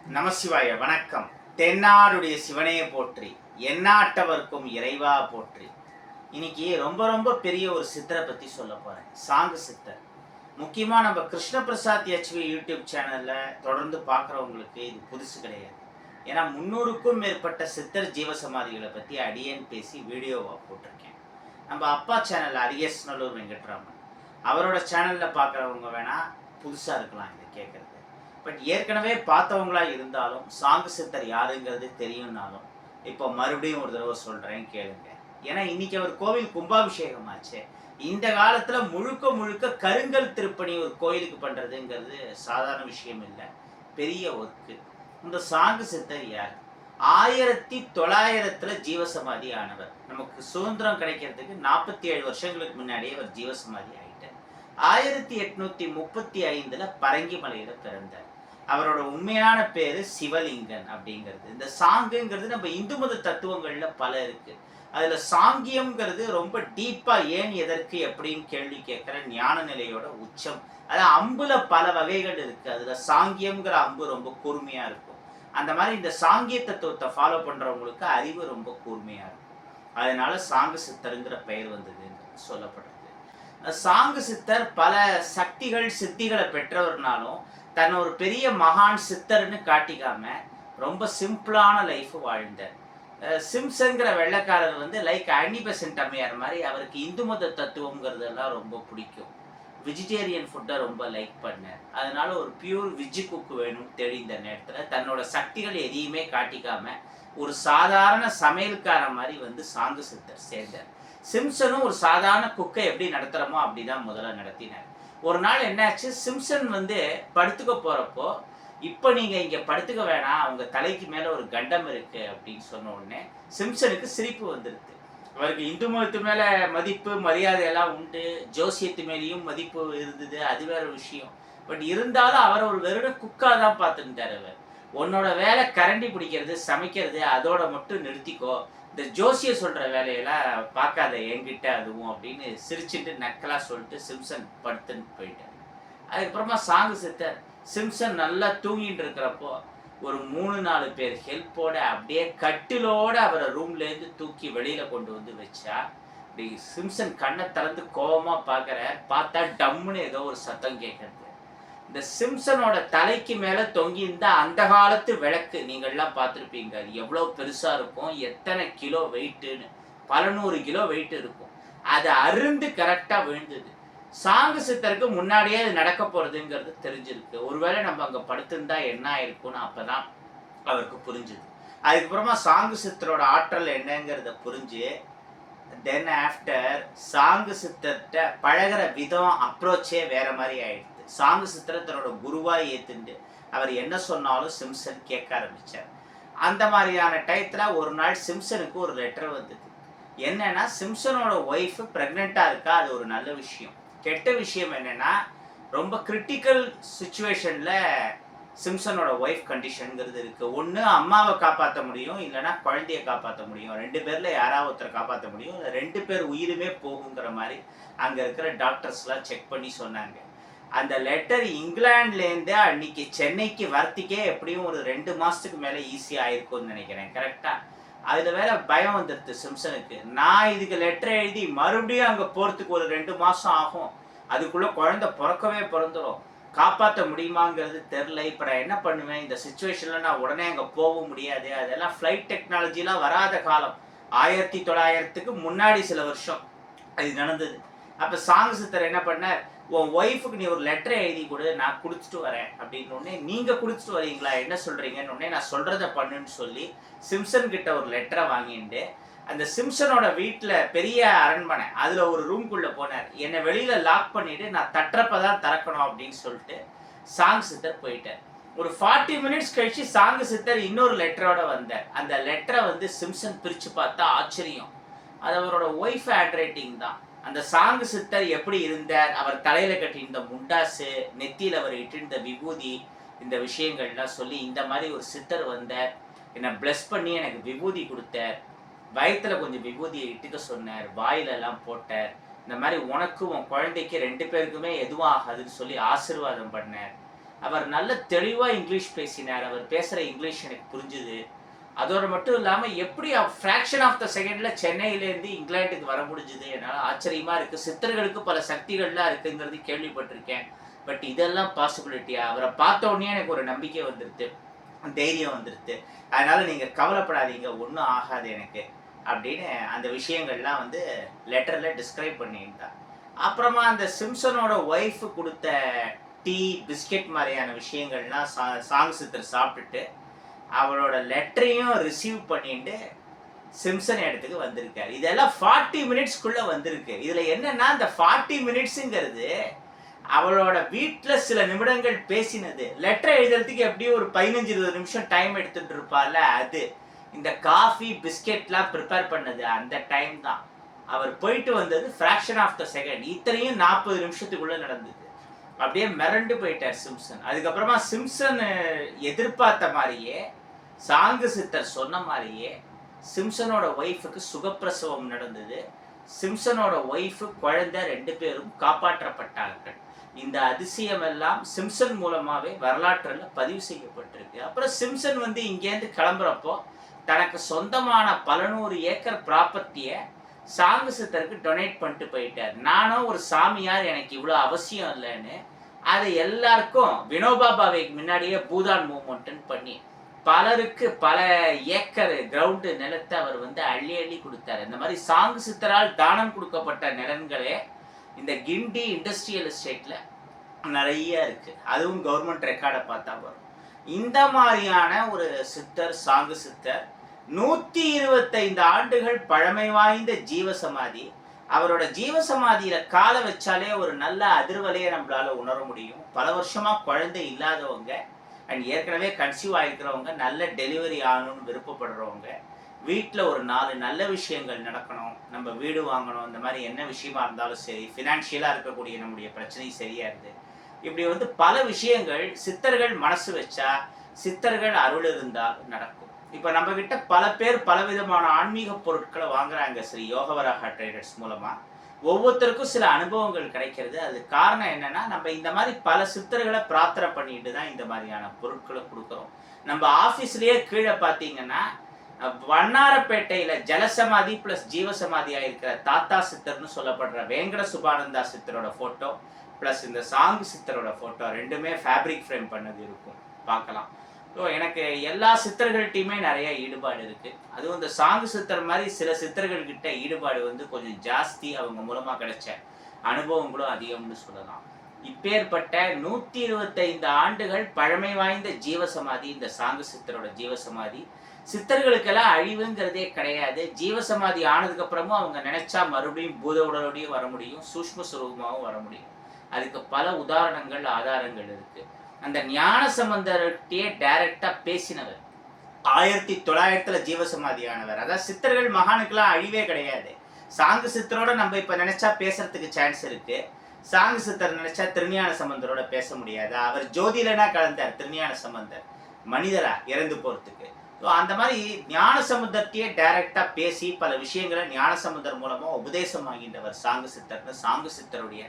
நமசிவாய வணக்கம். தென்னாடுடைய சிவனையை போற்றி, எந்நாட்டவர்க்கும் இறைவா போற்றி. இன்னைக்கு ரொம்ப ரொம்ப பெரிய ஒரு சித்தரை பற்றி சொல்ல போகிறேன். சாங்கு சித்தர். முக்கியமாக நம்ம கிருஷ்ண பிரசாத் ஹெச்வி யூடியூப் சேனலில் தொடர்ந்து பார்க்குறவங்களுக்கு இது புதுசு கிடையாது. ஏன்னா 300க்கும் மேற்பட்ட சித்தர் ஜீவசமாதிகளை பற்றி அடியேன் பேசி வீடியோவாக போட்டிருக்கேன். நம்ம அப்பா சேனல் அரியஸ் நல்லூர் வெங்கட்ராமன் அவரோட சேனலில் பார்க்குறவங்க வேணால் புதுசாக இருக்கலாம் இதை கேட்குறது. பட் ஏற்கனவே பார்த்தவங்களா இருந்தாலும் சாங்கு சித்தர் யாருங்கிறது தெரியும்னாலும் இப்போ மறுபடியும் ஒரு தடவை சொல்கிறேன் கேளுங்க. ஏன்னா இன்னைக்கு அவர் கோவில் கும்பாபிஷேகம் ஆச்சு. இந்த காலத்தில் முழுக்க முழுக்க கருங்கல் திருப்பணி ஒரு கோயிலுக்கு பண்ணுறதுங்கிறது சாதாரண விஷயம் இல்லை, பெரிய ஒர்க்கு. இந்த சாங்கு சித்தர் யார்? 1900 ஜீவசமாதி ஆனவர். நமக்கு சுதந்திரம் கிடைக்கிறதுக்கு 47 வருஷங்களுக்கு முன்னாடியே அவர் ஜீவசமாதி ஆகிட்டார். 1835 பரங்கிமலையில பிறந்தார். அவரோட உண்மையான பேரு சிவலிங்கன் அப்படிங்கிறது. இந்த சாங்குங்கிறது நம்ம இந்து மத தத்துவங்கள்ல பல இருக்கு. அதுல சாங்கியம்ங்கிறது ரொம்ப டீப்பா ஏன் எதற்கு எப்படின்னு கேள்வி கேட்கிற ஞான நிலையோட உச்சம். அது அம்புல பல வகைகள் இருக்கு. அதுல சாங்கியம்ங்கிற அம்பு ரொம்ப கூர்மையா இருக்கும். அந்த மாதிரி இந்த சாங்கிய தத்துவத்தை ஃபாலோ பண்றவங்களுக்கு அறிவு ரொம்ப கூர்மையா இருக்கும். அதனால சாங்கு சித்தருங்கிற பெயர் வந்தது சொல்லப்படுறது. சாங்கு சித்தர் பல சக்திகள் சித்திகளை பெற்றவர்னாலும் தன்னை ஒரு பெரிய மகான் சித்தர்னு காட்டிக்காம ரொம்ப சிம்பிளான லைஃப் வாழ்ந்தார். சிம்சன்கிற வெள்ளைக்காரர் லைக் ஆனிபெசன்ட் அம்மையார் மாதிரி அவருக்கு இந்து மத தத்துவங்கிறதெல்லாம் ரொம்ப பிடிக்கும். வெஜிடேரியன் ஃபுட்டை ரொம்ப லைக் பண்ணார். அதனால ஒரு பியூர் விஜ்ஜு குக்கு வேணும்னு தெரிந்த நேரத்தில் தன்னோட சக்திகள் எதையுமே காட்டிக்காம ஒரு சாதாரண சமையல்கார மாதிரி சாங்கு சித்தர் சேர்ந்தார். சிம்சனும் ஒரு சாதாரண குக்கை எப்படி நடத்துகிறோமோ அப்படிதான் முதல்ல நடத்தினார். ஒரு நாள் என்னாச்சு, சிம்சன் படுத்துக்க போகிறப்போ, இப்போ நீங்கள் இங்கே படுத்துக்க வேணாம், அவங்க தலைக்கு மேலே ஒரு கண்டம் இருக்குது அப்படின்னு சொன்ன உடனே சிம்சனுக்கு சிரிப்பு வந்துடுது. அவருக்கு இந்து மதத்து மேலே மதிப்பு மரியாதை எல்லாம் உண்டு, ஜோசியத்து மேலேயும் மதிப்பு இருந்தது, அது வேற விஷயம். பட் இருந்தாலும் அவர் ஒரு வெறும் குக்காக தான் பார்த்துருந்தார். அவர் உன்னோட வேலை கரண்டி பிடிக்கிறது சமைக்கிறது அதோட மட்டும் நிறுத்திக்கோ, இந்த ஜோசிய சொல்கிற வேலையெல்லாம் பார்க்காத என்கிட்ட அதுவும் அப்படின்னு சிரிச்சுட்டு நக்கலாக சொல்லிட்டு சிம்சன் படுத்துன்னு போயிட்டார். அதுக்கப்புறமா சாங்கு சித்தர் சிம்சன் நல்லா தூங்கிட்டு இருக்கிறப்போ ஒரு 3-4 பேர் ஹெல்ப்போட அப்படியே கட்டிலோட அவரை ரூம்லேருந்து தூக்கி வெளியில் கொண்டு வச்சா அப்படி சிம்சன் கண்ணை திறந்து கோபமாக பார்த்தா டம்முன்னு ஏதோ ஒரு சத்தம் கேட்கறது. இந்த சிம்சனோட தலைக்கு மேலே தொங்கி இருந்த அந்த காலத்து விளக்கு நீங்கள்லாம் பார்த்துருப்பீங்க. அது எவ்வளோ பெருசாக இருக்கும், எத்தனை கிலோ வெயிட்டுன்னு, பல 100 கிலோ வெயிட் இருக்கும். அது அருந்து கரெக்டாக விழுந்தது. சாங்கு சித்தருக்கு முன்னாடியே அது நடக்க போகிறதுங்கிறது தெரிஞ்சிருக்கு. ஒருவேளை நம்ம அங்கே படுத்திருந்தா என்ன ஆயிருக்கும்னு அப்போ தான் அவருக்கு புரிஞ்சுது. அதுக்கப்புறமா சாங்கு சித்தரோட ஆற்றல் என்னங்கிறத புரிஞ்சு தென் ஆஃப்டர் சாங்கு சித்தர்கிட்ட பழகிற விதம் அப்ரோச்சே வேற மாதிரி ஆயிடுது. சாங்கு சித்தரை தன்னோட குருவாய் ஏத்துண்டு அவர் என்ன சொன்னாலும் சிம்சன் கேட்க ஆரம்பிச்சார். அந்த மாதிரியான டயத்துல ஒரு நாள் சிம்சனுக்கு ஒரு லெட்டர் வந்தது. என்னன்னா, சிம்சனோட ஒய்ஃப் பிரெக்னெண்டா இருக்கா. அது ஒரு நல்ல விஷயம். கெட்ட விஷயம் என்னன்னா, ரொம்ப கிரிட்டிக்கல் சுச்சுவேஷன்ல சிம்சனோட ஒய்ஃப் கண்டிஷனுங்கிறது இருக்கு. ஒன்று அம்மாவை காப்பாற்ற முடியும், இல்லைன்னா குழந்தைய காப்பாற்ற முடியும். 2 பேர்ல யாராவது ஒருத்தரை காப்பாற்ற முடியும். 2 பேர் உயிருமே போகுங்கிற மாதிரி அங்க இருக்கிற டாக்டர்ஸ்லாம் செக் பண்ணி சொன்னாங்க. அந்த லெட்டர் இங்கிலாந்துலேருந்தே அன்னைக்கு சென்னைக்கு வரத்துக்கே எப்படியும் ஒரு 2 மாசத்துக்கு மேலே ஈஸியாக ஆயிருக்கும்னு நினைக்கிறேன். கரெக்டா? அதில் வேற பயம் வந்துடுது சிம்சனுக்கு. நான் இதுக்கு லெட்டர் எழுதி மறுபடியும் அங்கே போகிறதுக்கு ஒரு 2 மாதம் ஆகும், அதுக்குள்ளே குழந்தை பிறந்துடும், காப்பாற்ற முடியுமாங்கிறது தெரில. இப்போ நான் என்ன பண்ணுவேன், இந்த சுச்சுவேஷனில் நான் உடனே அங்கே போக முடியாது. அதெல்லாம் ஃப்ளைட் டெக்னாலஜிலாம் வராத காலம், 1900க்கு முன்னாடி சில வருஷம் அது நடந்தது. அப்போ சாங்கு சித்தர் என்ன பண்ணார், உன் ஒய்ஃபுக்கு நீ ஒரு லெட்டரை எழுதி கொடு, நான் கொடுத்துட்டு வரேன் அப்படின்னு உடனே, நீங்கள் கொடுத்துட்டு வரீங்களா, என்ன சொல்கிறீங்கன்னு உடனே நான் சொல்கிறத பண்ணுன்னு சொல்லி சிம்சன் கிட்ட ஒரு லெட்டரை வாங்கிட்டு அந்த சிம்சனோட வீட்டில் பெரிய அரண்மனை, அதில் ஒரு ரூம்குள்ளே போனார். என்னை வெளியில் லாக் பண்ணிவிட்டு நான் தட்டுறப்ப தான் திறக்கணும் அப்படின்னு சொல்லிட்டு சாங்கு சித்தர் போயிட்டார். ஒரு 40 மினிட்ஸ் கழிச்சு சாங்கு சித்தர் இன்னொரு லெட்டரோட வந்தார். அந்த லெட்டரை சிம்சன் பிரித்து பார்த்தா ஆச்சரியம், அது அவரோட ஒய்ஃப் ஹேண்ட் ரைட்டிங் தான். அந்த சாங்கு சித்தர் எப்படி இருந்தார், அவர் தலையில கட்டியிருந்த முண்டாசு, நெத்தியில் அவர் இட்டிருந்த விபூதி, இந்த விஷயங்கள்லாம் சொல்லி இந்த மாதிரி ஒரு சித்தர் வந்தார், என்னை பிளஸ் பண்ணி எனக்கு விபூதி கொடுத்தார், வயிற்றுல கொஞ்சம் விபூதியை இட்டுக்க சொன்னார், வாயிலெல்லாம் போட்டார், இந்த மாதிரி உனக்கும் உன் குழந்தைக்கு 2 பேருக்குமே எதுவும் ஆகாதுன்னு சொல்லி ஆசீர்வாதம் பண்ணார். அவர் நல்ல தெளிவாக இங்கிலீஷ் பேசினார். அவர் பேசுகிற இங்கிலீஷ் எனக்கு புரிஞ்சுது. அதோடு மட்டும் இல்லாமல் எப்படி ஃப்ராக்ஷன் ஆஃப் த செகண்டில் சென்னையிலேருந்து இங்கிலாந்துக்கு வர முடிஞ்சுது என்னால் ஆச்சரியமாக இருக்குது. சித்தர்களுக்கு பல சக்திகள்லாம் இருக்குங்கிறது கேள்விப்பட்டிருக்கேன். பட் இதெல்லாம் பாசிபிலிட்டியா? அவரை பார்த்த உடனே எனக்கு ஒரு நம்பிக்கை வந்துடுது, தைரியம் வந்துடுது. அதனால் நீங்கள் கவலைப்படாதீங்க, ஒன்றும் ஆகாது எனக்கு அப்படின்னு அந்த விஷயங்கள்லாம் வந்து லெட்டரில் டிஸ்கிரைப் பண்ணியிருந்தார். அப்புறமா அந்த சிம்சனோட ஒய்ஃபு கொடுத்த டீ பிஸ்கெட் மாதிரியான விஷயங்கள்லாம் சாங் சித்தர் சாப்பிட்டுட்டு அவரோட லெட்டரையும் ரிசீவ் பண்ணிட்டு சிம்சன் இடத்துக்கு வந்திருக்காரு. இதெல்லாம் 40 மினிட்ஸ்க்குள்ளே வந்திருக்கு. இதில் என்னன்னா இந்த 40 மினிட்ஸுங்கிறது அவளோட வீட்டில் சில நிமிடங்கள் பேசினது. லெட்டர் எழுதுறதுக்கு எப்படியும் ஒரு 15-20 நிமிஷம் டைம் எடுத்துட்டு இருப்பார்ல, அது இந்த காஃபி பிஸ்கெட்லாம் ப்ரிப்பேர் பண்ணது அந்த டைம் தான். அவர் போயிட்டு வந்தது ஃப்ராக்ஷன் ஆஃப் த செகண்ட். இத்தனையும் 40 நிமிஷத்துக்குள்ளே நடந்தது. அப்படியே மிரண்டு போயிட்டார் சிம்சன். அதுக்கப்புறமா சிம்சன் எதிர்பார்த்த மாதிரியே சாங்கு சித்தர் சொன்ன மாதிரியே சிம்சனோட ஒய்ஃபுக்கு சுகப்பிரசவம் நடந்தது. சிம்சனோட ஒய்ஃபு குழந்தை 2 பேரும் காப்பாற்றப்பட்டார்கள். இந்த அதிசயம் எல்லாம் சிம்சன் மூலமாகவே வரலாற்றில் பதிவு செய்யப்பட்டிருக்கு. அப்புறம் சிம்சன் வந்து இங்கேருந்து கிளம்புறப்போ தனக்கு சொந்தமான பல 100 ஏக்கர் ப்ராப்பர்ட்டியை சாங்கு சித்தருக்கு டொனேட் பண்ணிட்டு போயிட்டார். நானும் ஒரு சாமியார், எனக்கு இவ்வளோ அவசியம் இல்லைன்னு அதை எல்லாருக்கும் வினோபா பாவேக்கு முன்னாடியே பூதான் மூவ்மெண்ட்டுன்னு பண்ணி பலருக்கு பல ஏக்கர் கிரவுண்டு நிலத்தை அவர் வந்து அள்ளி அள்ளி கொடுத்தாரு. இந்த மாதிரி சாங்கு சித்தரால் தானம் கொடுக்கப்பட்ட நிலங்களே இந்த கிண்டி இண்டஸ்ட்ரியல் எஸ்டேட்ல நிறைய இருக்கு. அதுவும் கவர்மெண்ட் ரெக்கார்டை பார்த்தா வரும். இந்த மாதிரியான ஒரு சித்தர் சாங்கு சித்தர் 125 ஆண்டுகள் பழமை வாய்ந்த ஜீவசமாதி. அவரோட ஜீவசமாதியில காலை வச்சாலே ஒரு நல்ல அதிர்வலையை நம்மளால உணர முடியும். பல வருஷமா குழந்தை இல்லாதவங்க அண்ட் ஏற்கனவே கன்சீவ் ஆகிருக்கிறவங்க, நல்ல டெலிவரி ஆகணும்னு விருப்பப்படுறவங்க, வீட்டில் ஒரு 4 நல்ல விஷயங்கள் நடக்கணும், நம்ம வீடு வாங்கணும், இந்த மாதிரி என்ன விஷயமா இருந்தாலும் சரி, ஃபினான்ஷியலாக இருக்கக்கூடிய நம்முடைய பிரச்சனை சரியாகுது, இப்படி வந்து பல விஷயங்கள் சித்தர்கள் மனசு வச்சா, சித்தர்கள் அருள் இருந்தால் நடக்கும். இப்போ நம்ம கிட்ட பல பேர் பலவிதமான ஆன்மீக பொருட்களை வாங்குறாங்க ஸ்ரீ யோகவராக ட்ரேடர்ஸ் மூலமாக. ஒவ்வொருத்தருக்கும் சில அனுபவங்கள் கிடைக்கிறது. அது காரணம் என்னன்னா, நம்ம இந்த மாதிரி பல சித்தர்களை பிரார்த்தனை பண்ணிட்டு தான் இந்த மாதிரியான பொருட்களை கொடுக்குறோம். நம்ம ஆஃபீஸ்லேயே கீழே பார்த்தீங்கன்னா வண்ணாரப்பேட்டையில் ஜலசமாதி ப்ளஸ் ஜீவசமாதியாக இருக்கிற தாத்தா சித்தர்னு சொல்லப்படுற வேங்கட சுபானந்தா சித்தரோட ஃபோட்டோ ப்ளஸ் இந்த சாங்கு சித்தரோட ஃபோட்டோ 2மே ஃபேப்ரிக் ஃப்ரேம் பண்ணது இருக்கும், பார்க்கலாம். ஸோ எனக்கு எல்லா சித்தர்கள்ட்டையுமே நிறைய ஈடுபாடு இருக்குது. அதுவும் இந்த சாங்கு சித்தர் மாதிரி சில சித்தர்கள்கிட்ட ஈடுபாடு வந்து கொஞ்சம் ஜாஸ்தி. அவங்க மூலமாக கிடைச்ச அனுபவங்களும் அதிகம்னு சொல்லலாம். இப்பேற்பட்ட 125 ஆண்டுகள் பழமை வாய்ந்த ஜீவசமாதி இந்த சாங்கு சித்தரோட ஜீவசமாதி. சித்தர்களுக்கெல்லாம் அழிவுங்கிறதே கிடையாது. ஜீவசமாதி ஆனதுக்கப்புறமும் அவங்க நினைச்சா மறுபடியும் பூத உடலோடையும் வர முடியும், சூஷ்ம சுரூபமாகவும் வர முடியும். அதுக்கு பல உதாரணங்கள் ஆதாரங்கள் இருக்கு. அந்த ஞான சம்பந்தர்கிட்டயே டைரக்டா பேசினவர் 1900 ஜீவசமாதியானவர். அதாவது சித்தர்கள் மகானுக்கெல்லாம் அழிவே கிடையாது. சாங்கு சித்தரோட நம்ம இப்ப நினைச்சா பேசுறதுக்கு சான்ஸ் இருக்கு. சாங்கு சித்தர் நினைச்சா திருஞான சம்பந்தரோட பேச முடியாது. அவர் ஜோதியிலனா கலந்தார் திருஞான சம்பந்தர், மனிதரா இறந்து போறதுக்கு. ஸோ அந்த மாதிரி ஞான சம்பந்தத்தையே டைரக்டா பேசி பல விஷயங்களை ஞான சம்பந்தர் மூலமா உபதேசம் ஆகின்றவர் சாங்கு சித்தர்னு சாங்கு சித்தருடைய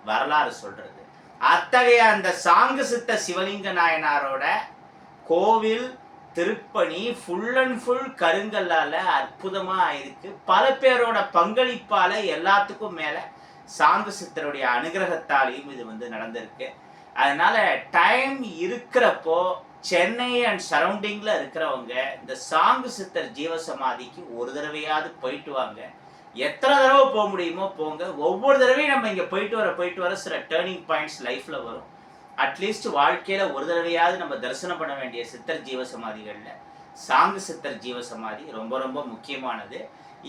வரலாறு சொல்றது. அத்தகைய அந்த சாங்கு சித்த சிவலிங்க நாயனாரோட கோவில் திருப்பணி ஃபுல் அண்ட் ஃபுல் கருங்கல்லால அற்புதமா ஆயிருக்கு. பல பேரோட பங்களிப்பால எல்லாத்துக்கும் மேல சாங்கு சித்தருடைய அனுகிரகத்தாலையும் இது வந்து நடந்திருக்கு. அதனால டைம் இருக்கிறப்போ சென்னை அண்ட் சரௌண்டிங்ல இருக்கிறவங்க இந்த சாங்கு சித்தர் ஜீவசமாதிக்கு ஒரு தடவையாவது போயிட்டு வாங்க. எத்தனை தடவை போக முடியுமோ போங்க. ஒவ்வொரு தடவையும் நம்ம இங்கே போயிட்டு வர சில டேர்னிங் பாயிண்ட்ஸ் லைஃப்ல வரும். அட்லீஸ்ட் வாழ்க்கையில ஒரு தடவையாவது நம்ம தரிசனம் பண்ண வேண்டிய சித்தர் ஜீவசமாதிகள்ல சாங்கு சித்தர் ஜீவசமாதி ரொம்ப ரொம்ப முக்கியமானது.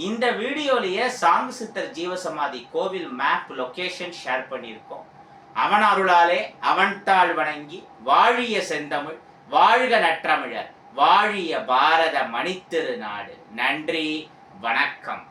இந்த வீடியோலயே சாங்கு சித்தர் ஜீவசமாதி கோவில் மேப் லொகேஷன் ஷேர் பண்ணியிருக்கோம். அவன் அருளாலே அவன் தாழ் வணங்கி வாழிய செந்தமிழ் வாழ்க நற்றமிழர் வாழிய பாரத மணித்திரு நாடு. நன்றி, வணக்கம்.